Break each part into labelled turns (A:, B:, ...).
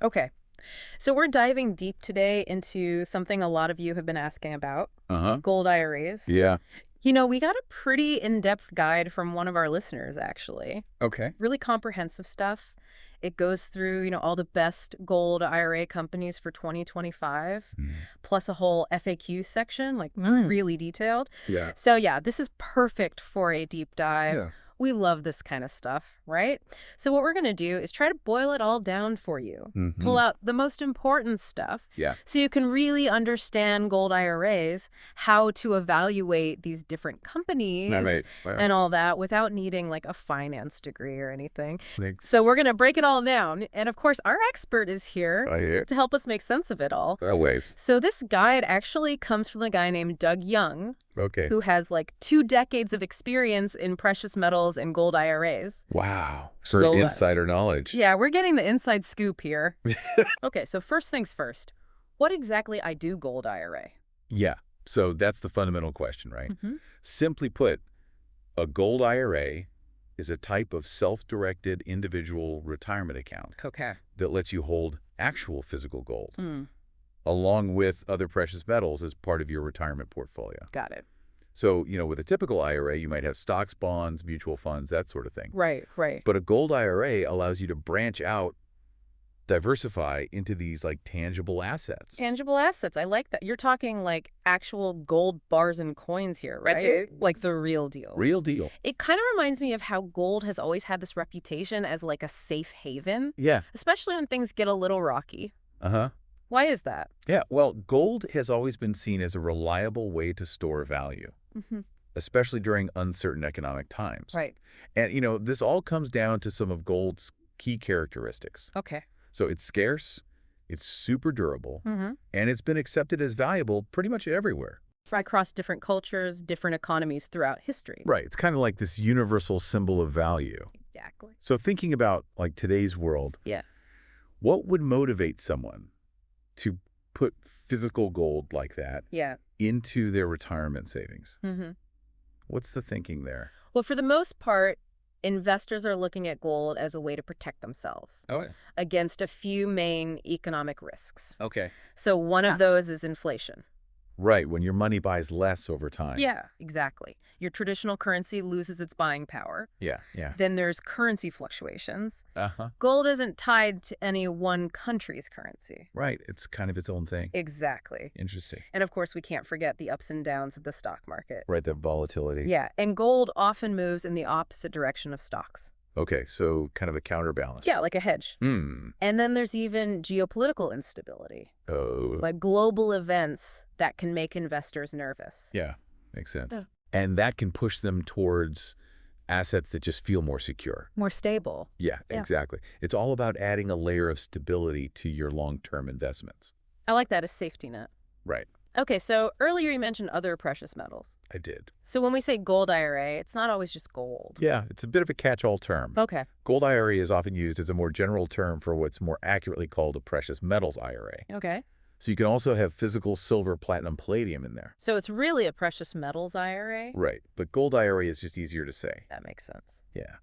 A: Okay, so we're diving deep today into something a lot of you have been asking about,
B: Uh-huh.
A: gold IRAs.
B: Yeah.
A: We got a pretty in-depth guide from one of our listeners, actually.
B: Okay.
A: Really comprehensive stuff. It goes through, all the best gold IRA companies for 2025,
B: Mm.
A: plus a whole FAQ section, like really detailed.
B: Yeah.
A: So yeah, this is perfect for a deep dive.
B: Yeah.
A: We love this kind of stuff, right? So what we're going to do is try to boil it all down for you.
B: Mm-hmm.
A: Pull out the most important stuff
B: Yeah.
A: so you can really understand gold IRAs, how to evaluate these different
B: All
A: companies,
B: right. Well,
A: and all that without needing like a finance degree or anything. So
B: thanks.
A: we're going to break it all down. And of course, our expert is here
B: I hear.
A: to help us make sense of it all.
B: Always.
A: So this guide actually comes from a guy named Doug Young,
B: Okay.
A: who has like 2 decades of experience in precious metals and gold IRAs.
B: Wow. For
A: So,
B: insider knowledge.
A: Yeah, we're getting the inside scoop here. Okay, so first things first. What exactly do gold IRA?
B: Yeah. So that's the fundamental question, right?
A: Mm-hmm.
B: Simply put, a gold IRA is a type of self-directed individual retirement account
A: Okay.
B: that lets you hold actual physical gold,
A: Mm,
B: along with other precious metals as part of your retirement portfolio.
A: got it.
B: So, with a typical IRA, you might have stocks, bonds, mutual funds, that sort of thing.
A: Right, right.
B: But a gold IRA allows you to branch out, diversify into these like tangible assets.
A: Tangible assets. I like that. You're talking like actual gold bars and coins here, right?
B: Okay.
A: Like the real deal.
B: Real deal.
A: It kind of reminds me of how gold has always had this reputation as like a safe haven,
B: Yeah.
A: especially when things get a little rocky.
B: Uh-huh.
A: Why is that?
B: Yeah. Well, gold has always been seen as a reliable way to store value,
A: Hmm.
B: especially during uncertain economic times.
A: Right.
B: And, this all comes down to some of gold's key characteristics.
A: Okay.
B: So it's scarce, it's super durable,
A: Mm-hmm.
B: and it's been accepted as valuable pretty much everywhere.
A: Across different cultures, different economies throughout history.
B: Right. It's kind of like this universal symbol of value.
A: Exactly.
B: So thinking about like today's world,
A: Yeah.
B: what would motivate someone to put physical gold like that
A: Yeah.
B: into their retirement savings?
A: Mm-hmm.
B: What's the thinking there?
A: Well, for the most part, investors are looking at gold as a way to protect themselves
B: Oh,
A: against a few main economic risks.
B: okay.
A: So one of those is inflation.
B: Right, when your money buys less over time.
A: Yeah, exactly. Your traditional currency loses its buying power.
B: Yeah, yeah.
A: Then there's currency fluctuations.
B: Uh-huh.
A: Gold isn't tied to any one country's currency.
B: Right, it's kind of its own thing.
A: Exactly.
B: Interesting.
A: And of course, we can't forget the ups and downs of the stock market.
B: Right, the volatility.
A: Yeah, and gold often moves in the opposite direction of stocks.
B: Okay, so kind of a counterbalance.
A: Yeah, like a hedge.
B: Hmm.
A: And then there's even geopolitical instability,
B: Oh,
A: like global events that can make investors nervous.
B: yeah, makes sense.
A: Yeah.
B: And that can push them towards assets that just feel more secure.
A: More stable.
B: Yeah,
A: Yeah.
B: exactly. It's all about adding a layer of stability to your long-term investments.
A: I like that as safety net.
B: Right,
A: Okay, so earlier you mentioned other precious metals.
B: I did.
A: So when we say gold IRA, it's not always just gold.
B: Yeah, it's a bit of a catch-all term.
A: Okay.
B: Gold IRA is often used as a more general term for what's more accurately called a precious metals IRA.
A: Okay.
B: So you can also have physical silver, platinum, palladium in there.
A: So it's really a precious metals IRA?
B: Right, but gold IRA is just easier to say.
A: That makes sense.
B: Yeah.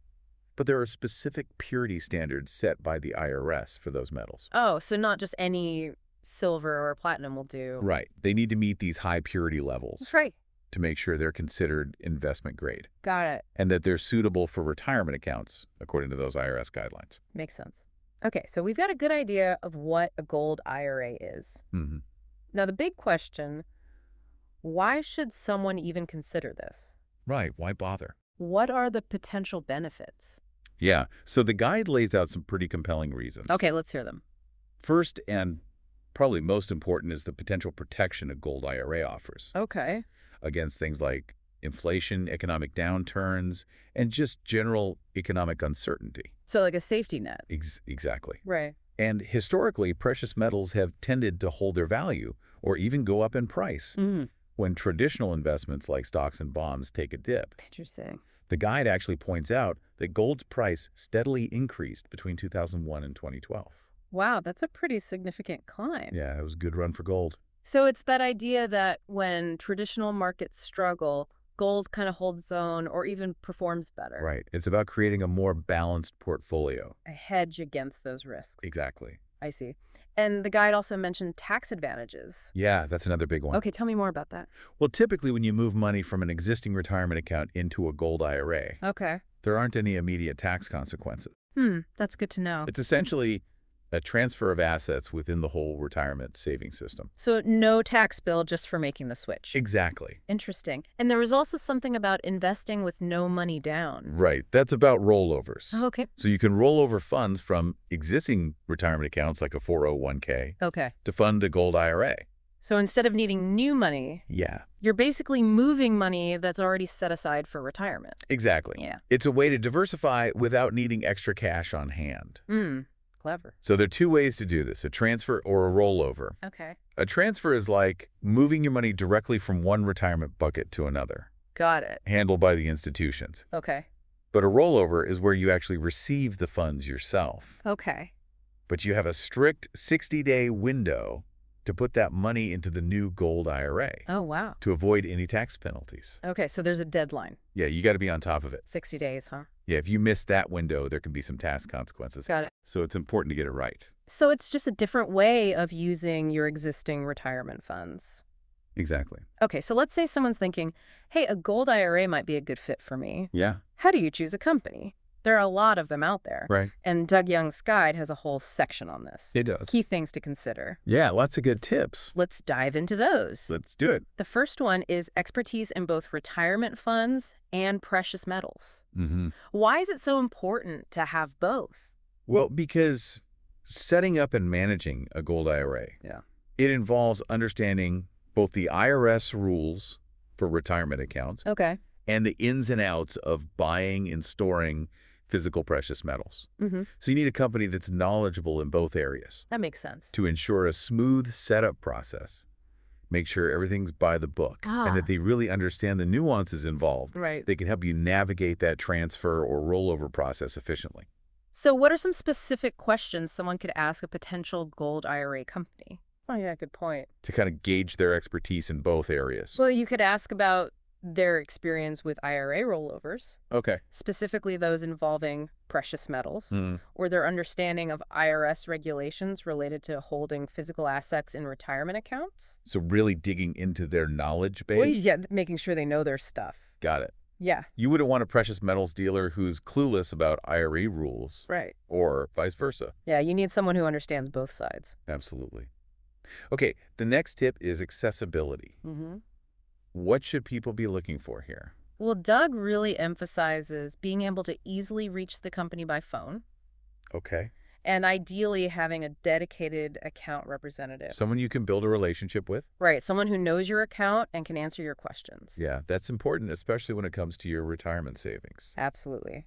B: But there are specific purity standards set by the IRS for those metals.
A: Oh, so not just any silver or platinum will do.
B: Right. They need to meet these high purity levels
A: That's right.
B: to make sure they're considered investment grade
A: Got it.
B: and that they're suitable for retirement accounts according to those IRS guidelines.
A: Makes sense. Okay, so we've got a good idea of what a gold IRA is.
B: Hmm.
A: Now, the big question, why should someone even consider this?
B: Right. Why bother?
A: What are the potential benefits?
B: Yeah. So the guide lays out some pretty compelling reasons.
A: Okay, let's hear them.
B: First, and probably most important, is the potential protection a gold IRA offers
A: Okay.
B: against things like inflation, economic downturns, and just general economic uncertainty.
A: So like a safety net.
B: Exactly.
A: Right.
B: And historically, precious metals have tended to hold their value or even go up in price
A: Mm,
B: when traditional investments like stocks and bonds take a dip.
A: interesting.
B: The guide actually points out that gold's price steadily increased between 2001 and 2012.
A: Wow, that's a pretty significant climb.
B: Yeah, it was a good run for gold.
A: So it's that idea that when traditional markets struggle, gold kind of holds its own or even performs better.
B: Right. It's about creating a more balanced portfolio.
A: A hedge against those risks.
B: Exactly.
A: I see. And the guide also mentioned tax advantages.
B: Yeah, that's another big one.
A: Okay, tell me more about that.
B: Well, typically when you move money from an existing retirement account into a gold IRA,
A: Okay.
B: there aren't any immediate tax consequences.
A: That's good to know.
B: It's essentially a transfer of assets within the whole retirement savings system.
A: So no tax bill just for making the switch.
B: Exactly.
A: Interesting. And there was also something about investing with no money down.
B: Right. That's about rollovers.
A: Oh, okay.
B: So you can roll over funds from existing retirement accounts like a 401k
A: Okay.
B: to fund a gold IRA.
A: So instead of needing new money,
B: Yeah,
A: you're basically moving money that's already set aside for retirement.
B: exactly.
A: Yeah.
B: It's a way to diversify without needing extra cash on hand.
A: Clever.
B: So there are two ways to do this, a transfer or a rollover.
A: Okay.
B: A transfer is like moving your money directly from one retirement bucket to another,
A: Got it.
B: handled by the institutions.
A: Okay.
B: But a rollover is where you actually receive the funds yourself.
A: Okay.
B: But you have a strict 60-day window to put that money into the new gold IRA
A: Oh, wow.
B: to avoid any tax penalties.
A: Okay, so there's a deadline.
B: Yeah, you got to be on top of it.
A: 60 days, huh?
B: Yeah, if you miss that window, there can be some tax consequences.
A: Got it.
B: So it's important to get it right.
A: So it's just a different way of using your existing retirement funds.
B: Exactly.
A: Okay, so let's say someone's thinking, hey, a gold IRA might be a good fit for me.
B: Yeah.
A: How do you choose a company? There are a lot of them out there.
B: Right.
A: And Doug Young's guide has a whole section on this.
B: It does.
A: Key things to consider.
B: Yeah, lots of good tips.
A: Let's dive into those.
B: Let's do it.
A: The first one is expertise in both retirement funds and precious metals. Why is it so important to have both?
B: Well, because setting up and managing a gold IRA,
A: Yeah.
B: it involves understanding both the IRS rules for retirement accounts
A: Okay.
B: and the ins and outs of buying and storing physical precious metals. So you need a company that's knowledgeable in both areas
A: That makes sense.
B: to ensure a smooth setup process, make sure everything's by the book, and that they really understand the nuances involved.
A: Right.
B: They can help you navigate that transfer or rollover process efficiently.
A: So what are some specific questions someone could ask a potential gold IRA company? Oh, yeah, good point.
B: To kind of gauge their expertise in both areas.
A: Well, you could ask about their experience with IRA rollovers,
B: Okay.
A: specifically those involving precious metals, or their understanding of IRS regulations related to holding physical assets in retirement accounts.
B: So really digging into their knowledge base.
A: Well, yeah, making sure they know their stuff.
B: Got it.
A: Yeah,
B: You wouldn't want a precious metals dealer who's clueless about IRA rules
A: right.
B: or vice versa.
A: Yeah, you need someone who understands both sides.
B: Absolutely. Okay, the next tip is accessibility. What should people be looking for here?
A: Well, Doug really emphasizes being able to easily reach the company by phone
B: Okay.
A: and ideally having a dedicated account representative.
B: Someone you can build a relationship with?
A: Right, someone who knows your account and can answer your questions.
B: Yeah, that's important, especially when it comes to your retirement savings.
A: Absolutely.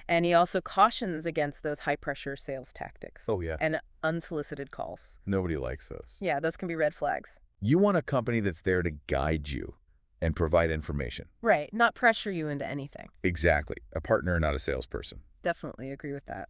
A: And he also cautions against those high-pressure sales tactics.
B: Oh, yeah.
A: And unsolicited calls.
B: Nobody likes those.
A: Yeah, those can be red flags.
B: You want a company that's there to guide you and provide information.
A: Right, not pressure you into anything.
B: Exactly. A partner, not a salesperson.
A: Definitely agree with that.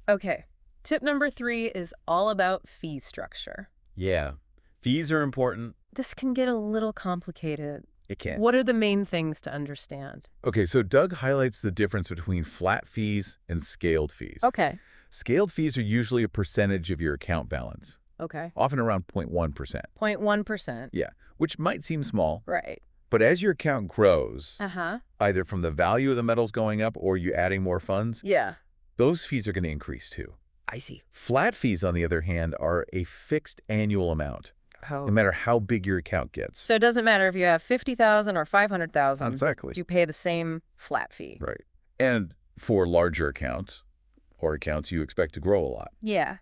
A: Okay, tip number 3 is all about fee structure.
B: Yeah. Fees are important.
A: This can get a little complicated.
B: It can.
A: What are the main things to understand?
B: Okay, so Doug highlights the difference between flat fees and scaled fees.
A: Okay.
B: Scaled fees are usually a percentage of your account balance,
A: Okay.
B: often around 0.1%.
A: 0.1%.
B: Yeah, which might seem small,
A: Right.
B: but as your account grows,
A: Uh-huh.
B: either from the value of the metals going up or you adding more funds,
A: Yeah.
B: those fees are going to increase too.
A: I see.
B: Flat fees, on the other hand, are a fixed annual amount,
A: Oh.
B: no matter how big your account gets.
A: So it doesn't matter if you have 50,000 or 500,000.
B: Exactly.
A: You pay the same flat fee.
B: Right. And for larger accounts, or accounts you expect to grow a lot,
A: Yeah.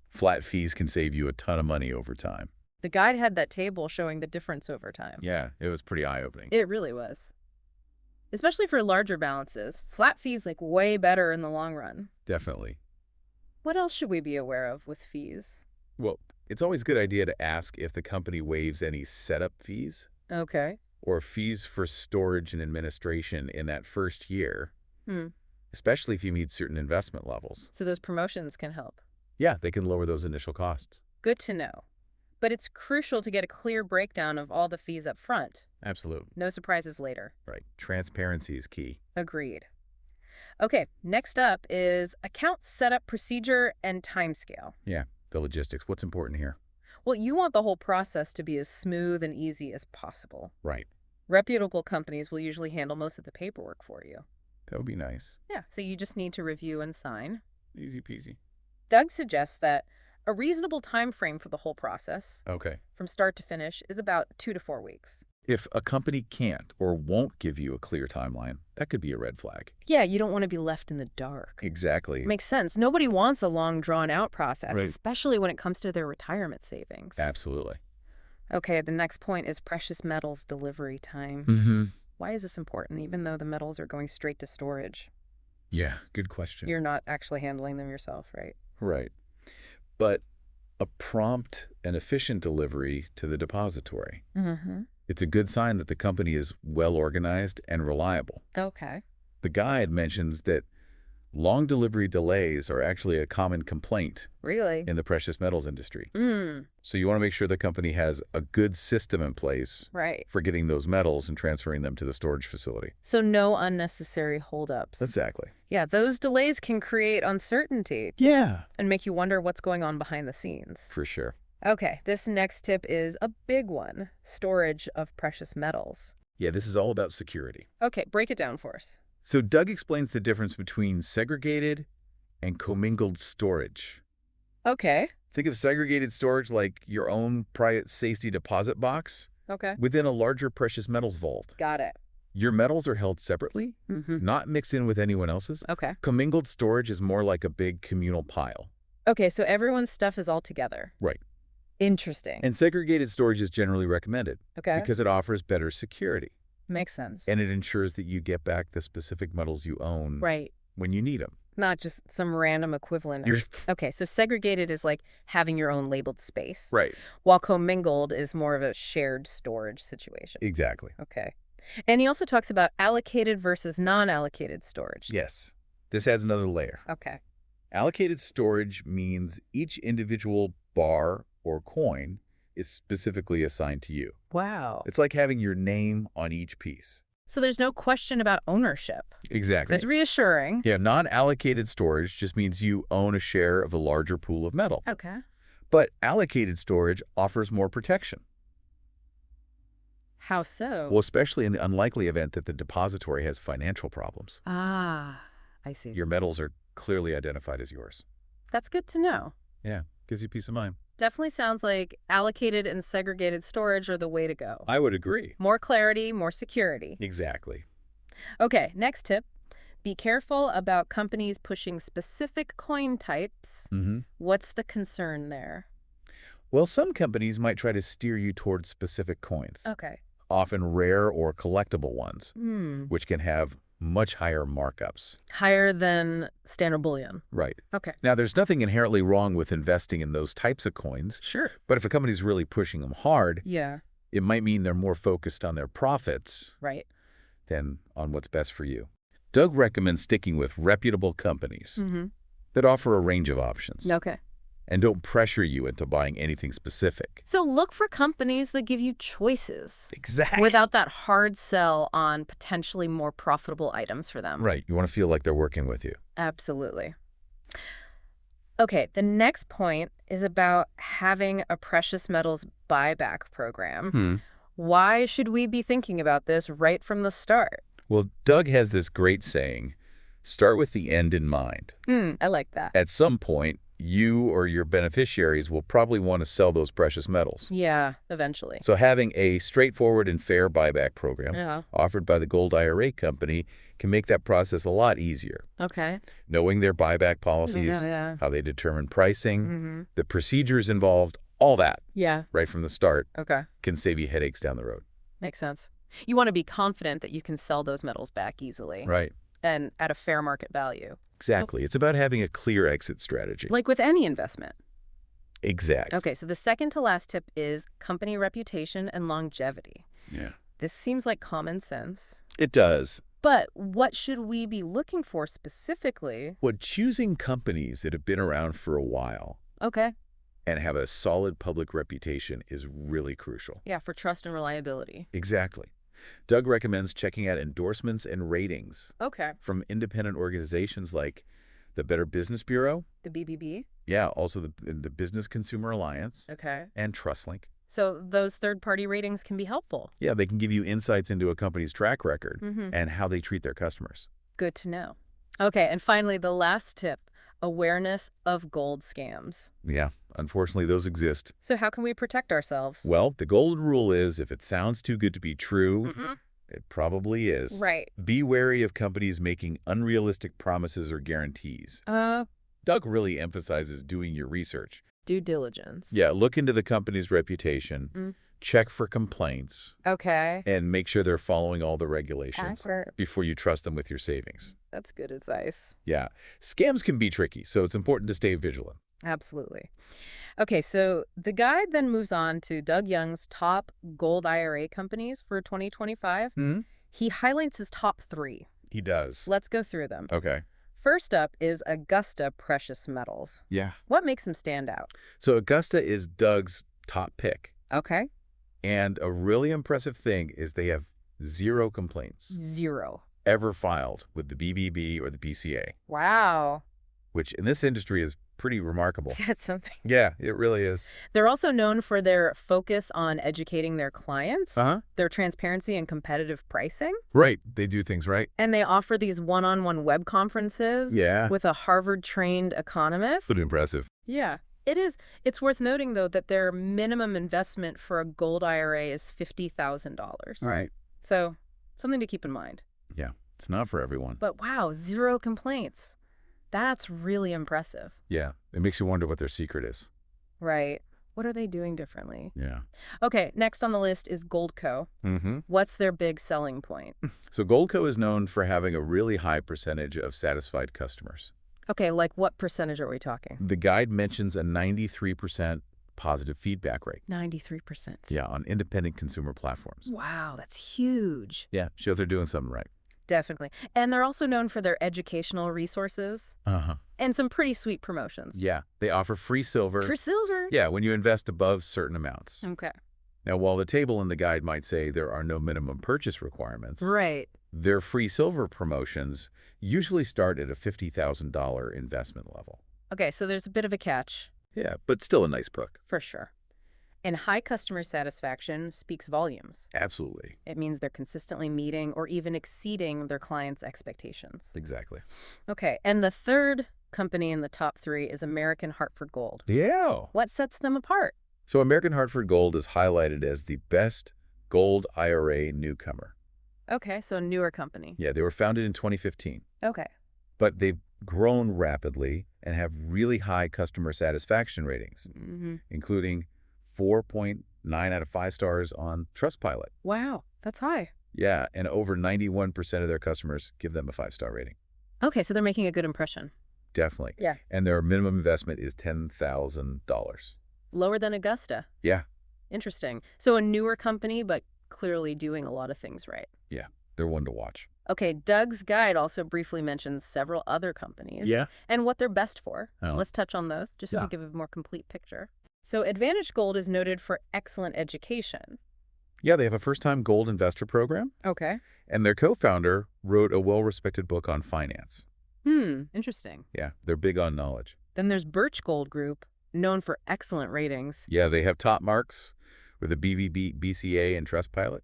B: flat fees can save you a ton of money over time.
A: The guide had that table showing the difference over time.
B: Yeah, it was pretty eye-opening.
A: It really was. Especially for larger balances. Flat fees like way better in the long run.
B: Definitely.
A: What else should we be aware of with fees?
B: Well, it's always a good idea to ask if the company waives any setup fees
A: Okay.
B: or fees for storage and administration in that first year,
A: Hmm.
B: especially if you meet certain investment levels.
A: So those promotions can help.
B: Yeah, they can lower those initial costs.
A: Good to know. But it's crucial to get a clear breakdown of all the fees up front.
B: Absolutely.
A: No surprises later.
B: Right. Transparency is key.
A: Agreed. Okay, next up is account setup procedure and timescale.
B: Yeah. The logistics. What's important here?
A: Well, you want the whole process to be as smooth and easy as possible.
B: Right.
A: Reputable companies will usually handle most of the paperwork for you.
B: That would be nice.
A: Yeah, so you just need to review and sign.
B: Easy peasy.
A: Doug suggests that a reasonable time frame for the whole process,
B: Okay.
A: from start to finish, is about 2 to 4 weeks.
B: If a company can't or won't give you a clear timeline, that could be a red flag.
A: Yeah, you don't want to be left in the dark.
B: Exactly.
A: Makes sense. Nobody wants a long, drawn-out process,
B: Right.
A: especially when it comes to their retirement savings.
B: Absolutely.
A: Okay, the next point is precious metals delivery time.
B: Mm-hmm.
A: Why is this important, even though the metals are going straight to storage?
B: Yeah, good question.
A: You're not actually handling them yourself, right?
B: Right. But a prompt and efficient delivery to the depository.
A: Mm-hmm.
B: It's a good sign that the company is well organized and reliable.
A: Okay.
B: The guide mentions that long delivery delays are actually a common complaint
A: Really?
B: in the precious metals industry.
A: Mm,
B: So you want to make sure the company has a good system in place
A: right.
B: for getting those metals and transferring them to the storage facility.
A: So no unnecessary holdups.
B: Exactly.
A: Yeah, those delays can create uncertainty
B: Yeah.
A: and make you wonder what's going on behind the scenes.
B: For sure.
A: Okay, this next tip is a big one, storage of precious metals.
B: Yeah, this is all about security.
A: Okay, break it down for us.
B: So Doug explains the difference between segregated and commingled storage.
A: Okay.
B: Think of segregated storage like your own private safety deposit box
A: Okay.
B: within a larger precious metals vault.
A: Got it.
B: Your metals are held separately,
A: Mm-hmm.
B: not mixed in with anyone else's.
A: Okay.
B: Commingled storage is more like a big communal pile.
A: Okay, so everyone's stuff is all together.
B: Right.
A: Interesting.
B: And segregated storage is generally recommended
A: Okay.
B: because it offers better security
A: Makes sense.
B: and it ensures that you get back the specific metals you own
A: Right.
B: when you need them.
A: Not just some random equivalent.
B: You're
A: Okay, so segregated is like having your own labeled space,
B: right.
A: while commingled is more of a shared storage situation.
B: Exactly.
A: Okay. And he also talks about allocated versus non-allocated storage.
B: Yes. This adds another layer.
A: Okay.
B: Allocated storage means each individual bar or coin is specifically assigned to you.
A: Wow.
B: It's like having your name on each piece.
A: So there's no question about ownership.
B: Exactly.
A: That's reassuring.
B: Yeah, non-allocated storage just means you own a share of a larger pool of metal.
A: Okay.
B: But allocated storage offers more protection.
A: How so?
B: Well, especially in the unlikely event that the depository has financial problems.
A: Ah, I see.
B: Your metals are clearly identified as yours.
A: That's good to know.
B: Yeah, gives you peace of mind.
A: Definitely sounds like allocated and segregated storage are the way to go.
B: I would agree.
A: More clarity, more security.
B: Exactly.
A: Okay, next tip. Be careful about companies pushing specific coin types.
B: Mm-hmm.
A: What's the concern there?
B: Well, some companies might try to steer you towards specific coins,
A: Okay.
B: often rare or collectible ones,
A: Hmm.
B: which can have much higher markups.
A: Higher than standard bullion.
B: Right.
A: Okay.
B: Now, there's nothing inherently wrong with investing in those types of coins,
A: Sure.
B: but if a company's really pushing them hard,
A: Yeah.
B: it might mean they're more focused on their profits
A: Right.
B: than on what's best for you. Doug recommends sticking with reputable companies
A: Mm-hmm.
B: that offer a range of options
A: Okay.
B: and don't pressure you into buying anything specific.
A: So look for companies that give you choices
B: Exactly.
A: without that hard sell on potentially more profitable items for them.
B: Right. You want to feel like they're working with you.
A: Absolutely. Okay, the next point is about having a precious metals buyback program. Why should we be thinking about this right from the start?
B: Well, Doug has this great saying, start with the end in mind.
A: I like that.
B: At some point, you or your beneficiaries will probably want to sell those precious metals.
A: Yeah, eventually.
B: So having a straightforward and fair buyback program
A: Yeah.
B: offered by the Gold IRA company can make that process a lot easier.
A: Okay.
B: Knowing their buyback policies,
A: Yeah.
B: how they determine pricing,
A: Mm-hmm.
B: the procedures involved, all that
A: Yeah.
B: right from the start
A: Okay.
B: can save you headaches down the road.
A: Makes sense. You want to be confident that you can sell those metals back easily
B: Right.
A: and at a fair market value.
B: Exactly. It's about having a clear exit strategy.
A: Like with any investment.
B: Exact.
A: Okay, so the second to last tip is company reputation and longevity.
B: Yeah.
A: This seems like common sense.
B: It does.
A: But what should we be looking for specifically?
B: Well, choosing companies that have been around for a while
A: Okay.
B: and have a solid public reputation is really crucial.
A: Yeah, for trust and reliability.
B: Exactly. Doug recommends checking out endorsements and ratings
A: Okay.
B: from independent organizations like the Better Business Bureau.
A: The BBB?
B: Yeah, also the Business Consumer Alliance.
A: Okay.
B: And TrustLink.
A: So those third-party ratings can be helpful.
B: Yeah, they can give you insights into a company's track record and how they treat their customers.
A: Good to know. Okay, and finally, the last tip, awareness of gold scams.
B: Yeah, unfortunately, those exist.
A: So how can we protect ourselves?
B: Well, the golden rule is if it sounds too good to be true, it probably is.
A: Right.
B: Be wary of companies making unrealistic promises or guarantees. Doug really emphasizes doing your research.
A: Due diligence.
B: Yeah, look into the company's reputation, check for complaints,
A: Okay.
B: and make sure they're following all the regulations before you trust them with your savings.
A: That's good advice.
B: Yeah, scams can be tricky, so it's important to stay vigilant.
A: Absolutely. Okay, so the guide then moves on to Doug Young's top gold IRA companies for 2025. He highlights his top 3.
B: He does.
A: Let's go through them.
B: Okay.
A: First up is Augusta Precious Metals.
B: Yeah.
A: What makes them stand out?
B: So Augusta is Doug's top pick.
A: Okay.
B: And a really impressive thing is they have 0 complaints.
A: 0.
B: Ever filed with the BBB or the BCA.
A: Wow.
B: Which in this industry is pretty remarkable.
A: That's something.
B: Yeah, it really is.
A: They're also known for their focus on educating their clients, their transparency and competitive pricing.
B: Right. They do things right.
A: And they offer these one-on-one web conferences with a Harvard-trained economist.
B: Pretty impressive.
A: Yeah, it is. It's worth noting, though, that their minimum investment for a gold IRA is $50,000.
B: Right.
A: So something to keep in mind.
B: Yeah, it's not for everyone.
A: But wow, 0 complaints. That's really impressive.
B: Yeah, it makes you wonder what their secret is.
A: Right. What are they doing differently?
B: Yeah.
A: Okay, next on the list is Goldco. What's their big selling point?
B: So Goldco is known for having a really high percentage of satisfied customers.
A: Okay, like what percentage are we talking?
B: The guide mentions a 93% positive feedback rate.
A: 93%.
B: Yeah, on independent consumer platforms.
A: Wow, that's huge.
B: Yeah, shows they're doing something right.
A: Definitely. And they're also known for their educational resources and some pretty sweet promotions.
B: Yeah, they offer free silver.
A: For silver?
B: Yeah, when you invest above certain amounts.
A: Okay.
B: Now, while the table in the guide might say there are no minimum purchase requirements,
A: right,
B: their free silver promotions usually start at a $50,000 investment level.
A: Okay, so there's a bit of a catch.
B: Yeah, but still a nice perk.
A: For sure. And high customer satisfaction speaks volumes.
B: Absolutely.
A: It means they're consistently meeting or even exceeding their clients' expectations.
B: Exactly.
A: Okay, and the third company in the top 3 is American Hartford Gold.
B: Yeah.
A: What sets them apart?
B: So American Hartford Gold is highlighted as the best gold IRA newcomer.
A: Okay, so a newer company.
B: Yeah, they were founded in 2015.
A: Okay.
B: But they've grown rapidly and have really high customer satisfaction ratings, including 4.9 out of 5 stars on Trustpilot.
A: Wow, that's high.
B: Yeah, and over 91% of their customers give them a 5-star rating.
A: Okay, so they're making a good impression.
B: Definitely.
A: Yeah.
B: And their minimum investment is $10,000.
A: Lower than Augusta.
B: Yeah.
A: Interesting. So a newer company, but clearly doing a lot of things right.
B: Yeah, they're one to watch.
A: Okay, Doug's guide also briefly mentions several other companies.
B: Yeah.
A: And what they're best for.
B: Oh.
A: Let's touch on those just to give a more complete picture. So Advantage Gold is noted for excellent education.
B: Yeah, they have a first-time gold investor program.
A: Okay.
B: And their co-founder wrote a well-respected book on finance.
A: Interesting.
B: Yeah, they're big on knowledge.
A: Then there's Birch Gold Group, known for excellent ratings.
B: Yeah, they have top marks with the BBB, BCA, and Trustpilot.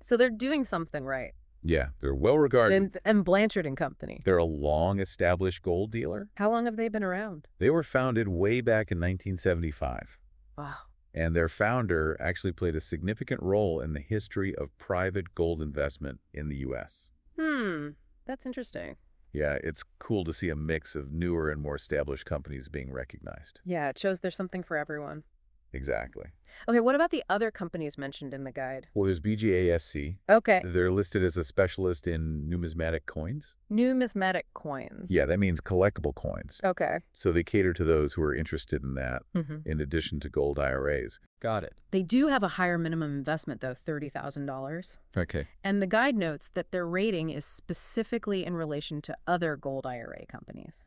A: So they're doing something right.
B: Yeah, they're well-regarded.
A: And Blanchard and Company.
B: They're a long-established gold dealer.
A: How long have they been around?
B: They were founded way back in 1975.
A: Wow.
B: And their founder actually played a significant role in the history of private gold investment in the U.S.
A: That's interesting.
B: Yeah, it's cool to see a mix of newer and more established companies being recognized.
A: Yeah, it shows there's something for everyone.
B: Exactly.
A: Okay, what about the other companies mentioned in the guide?
B: Well, there's BGASC.
A: Okay.
B: They're listed as a specialist in numismatic coins.
A: Numismatic coins.
B: Yeah, that means collectible coins.
A: Okay.
B: So they cater to those who are interested in that, in addition to gold IRAs. Got it.
A: They do have a higher minimum investment, though, $30,000.
B: Okay.
A: And the guide notes that their rating is specifically in relation to other gold IRA companies.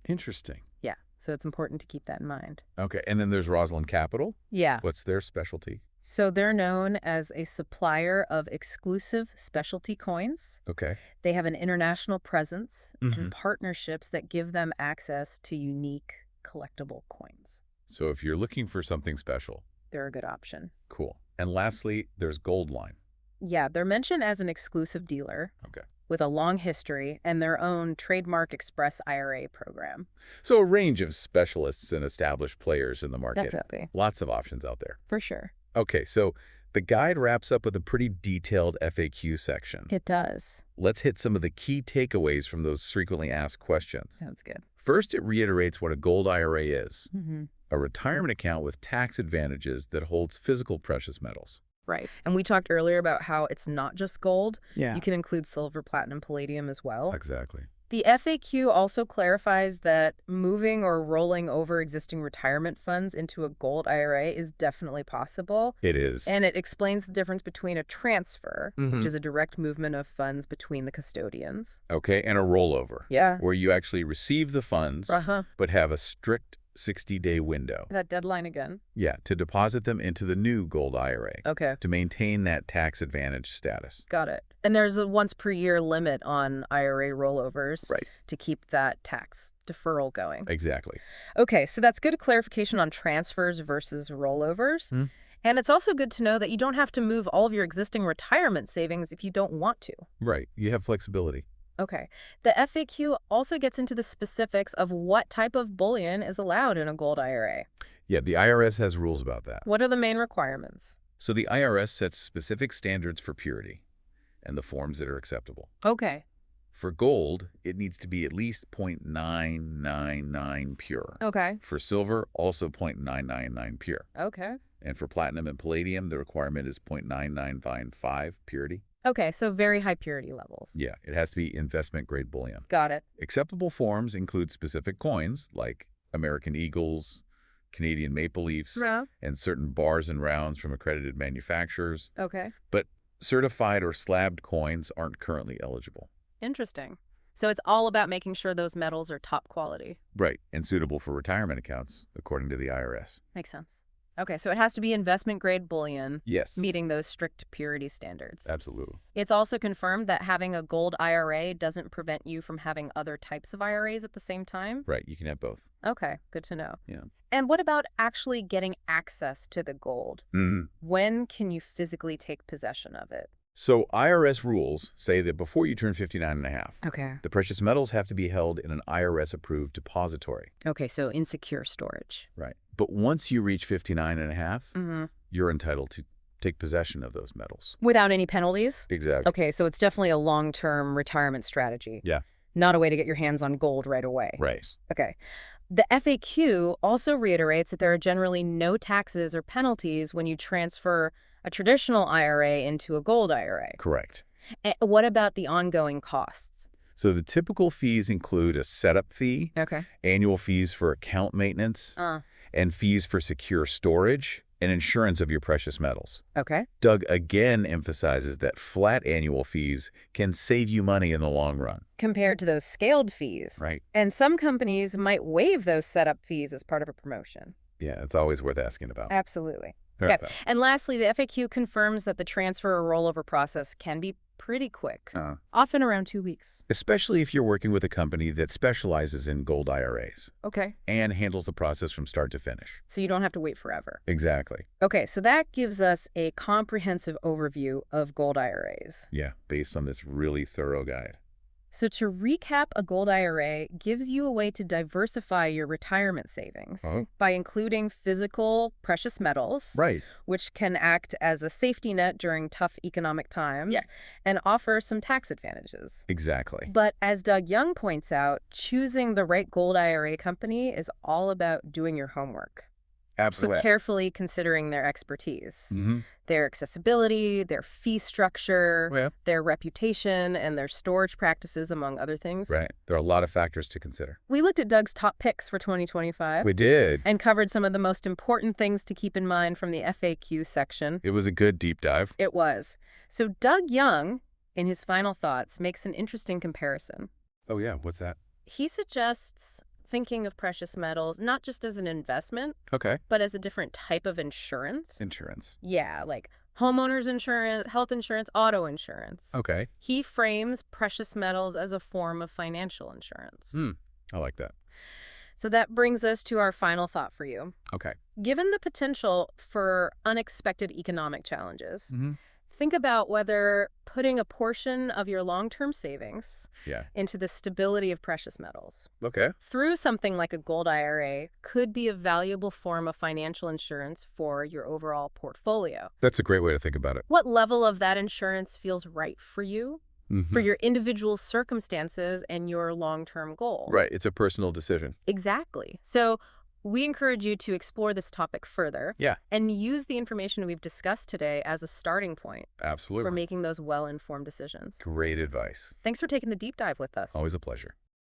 B: Interesting.
A: Yeah. So it's important to keep that in mind.
B: Okay, and then there's Rosalind Capital.
A: Yeah.
B: What's their specialty?
A: So they're known as a supplier of exclusive specialty coins.
B: Okay.
A: They have an international presence and partnerships that give them access to unique collectible coins.
B: So if you're looking for something special,
A: They're a good option.
B: cool. And lastly, there's Goldline.
A: Yeah, they're mentioned as an exclusive dealer
B: Okay.
A: with a long history and their own trademark express IRA program.
B: So a range of specialists and established players in the market.
A: Definitely.
B: Lots of options out there.
A: For sure.
B: Okay, so the guide wraps up with a pretty detailed FAQ section.
A: It does.
B: Let's hit some of the key takeaways from those frequently asked questions.
A: Sounds good.
B: First, it reiterates what a gold IRA is.
A: Mm-hmm.
B: A retirement account with tax advantages that holds physical precious metals.
A: Right. And we talked earlier about how it's not just gold.
B: Yeah.
A: You can include silver, platinum, palladium as well.
B: Exactly.
A: The FAQ also clarifies that moving or rolling over existing retirement funds into a gold IRA is definitely possible.
B: It is.
A: And it explains the difference between a transfer, which is a direct movement of funds between the custodians.
B: Okay, and a rollover.
A: Yeah.
B: Where you actually receive the funds, but have a strict 60-day window.
A: That deadline again.
B: Yeah, to deposit them into the new gold IRA.
A: Okay.
B: To maintain that tax advantage status.
A: Got it. And there's a once per year limit on IRA rollovers to keep that tax deferral going.
B: Exactly.
A: Okay, so that's good clarification on transfers versus rollovers. And it's also good to know that you don't have to move all of your existing retirement savings if you don't want to.
B: Right. You have flexibility.
A: Okay. The FAQ also gets into the specifics of what type of bullion is allowed in a gold IRA.
B: Yeah, the IRS has rules about that.
A: What are the main requirements?
B: So the IRS sets specific standards for purity and the forms that are acceptable.
A: Okay.
B: For gold, it needs to be at least 0.999 pure.
A: Okay.
B: For silver, also 0.999 pure.
A: Okay.
B: And for platinum and palladium, the requirement is 0.9995 purity.
A: Okay, so very high purity levels.
B: Yeah, it has to be investment-grade bullion.
A: Got it.
B: Acceptable forms include specific coins, like American Eagles, Canadian Maple Leafs, and certain bars and rounds from accredited manufacturers.
A: Okay.
B: But certified or slabbed coins aren't currently eligible.
A: Interesting. So it's all about making sure those metals are top quality.
B: Right, and suitable for retirement accounts, according to the IRS.
A: Makes sense. Okay, so it has to be investment-grade bullion.
B: Yes.
A: Meeting those strict purity standards.
B: Absolutely.
A: It's also confirmed that having a gold IRA doesn't prevent you from having other types of IRAs at the same time?
B: Right, you can have both.
A: Okay, good to know.
B: Yeah.
A: And what about actually getting access to the gold? When can you physically take possession of it?
B: So IRS rules say that before you turn 59 and a half, the precious metals have to be held in an IRS-approved depository.
A: Okay, so in secure storage.
B: Right. But once you reach 59 and a half, you're entitled to take possession of those metals.
A: Without any penalties?
B: Exactly.
A: Okay, so it's definitely a long-term retirement strategy.
B: Yeah.
A: Not a way to get your hands on gold right away.
B: Right.
A: Okay. The FAQ also reiterates that there are generally no taxes or penalties when you transfer a traditional IRA into a gold IRA.
B: Correct.
A: And what about the ongoing costs?
B: So the typical fees include a setup fee, annual fees for account maintenance, and fees for secure storage and insurance of your precious metals.
A: Okay.
B: Doug again emphasizes that flat annual fees can save you money in the long run.
A: Compared to those scaled fees.
B: Right.
A: And some companies might waive those setup fees as part of a promotion.
B: Yeah, it's always worth asking about.
A: Absolutely. Okay. And lastly, the FAQ confirms that the transfer or rollover process can be pretty quick, often around 2 weeks.
B: Especially if you're working with a company that specializes in gold IRAs.
A: Okay.
B: And handles the process from start to finish.
A: So you don't have to wait forever.
B: Exactly.
A: Okay, so that gives us a comprehensive overview of gold IRAs.
B: Yeah, based on this really thorough guide.
A: So to recap, a gold IRA gives you a way to diversify your retirement savings by including physical precious metals, which can act as a safety net during tough economic times and offer some tax advantages.
B: Exactly.
A: But as Doug Young points out, choosing the right gold IRA company is all about doing your homework.
B: Absolutely.
A: So carefully considering their expertise, their accessibility, their fee structure, their reputation, and their storage practices, among other things.
B: Right. There are a lot of factors to consider.
A: We looked at Doug's top picks for 2025.
B: We did.
A: And covered some of the most important things to keep in mind from the FAQ section.
B: It was a good deep dive.
A: It was. So Doug Young, in his final thoughts, makes an interesting comparison.
B: Oh, yeah. What's that?
A: He suggests thinking of precious metals not just as an investment,
B: Okay.
A: but as a different type of insurance.
B: Insurance.
A: Yeah, like homeowners insurance, health insurance, auto insurance.
B: Okay.
A: He frames precious metals as a form of financial insurance.
B: I like that.
A: So that brings us to our final thought for you.
B: Okay.
A: Given the potential for unexpected economic challenges,
B: Mm-hmm.
A: think about whether putting a portion of your long-term savings
B: Yeah.
A: into the stability of precious metals
B: Okay.
A: through something like a gold IRA could be a valuable form of financial insurance for your overall portfolio.
B: That's a great way to think about it.
A: What level of that insurance feels right for you,
B: Mm-hmm.
A: for your individual circumstances and your long-term goal?
B: Right. It's a personal decision.
A: Exactly. So we encourage you to explore this topic further
B: Yeah.
A: and use the information we've discussed today as a starting point for
B: Absolutely.
A: making those well-informed decisions.
B: Great advice.
A: Thanks for taking the deep dive with us.
B: Always a pleasure.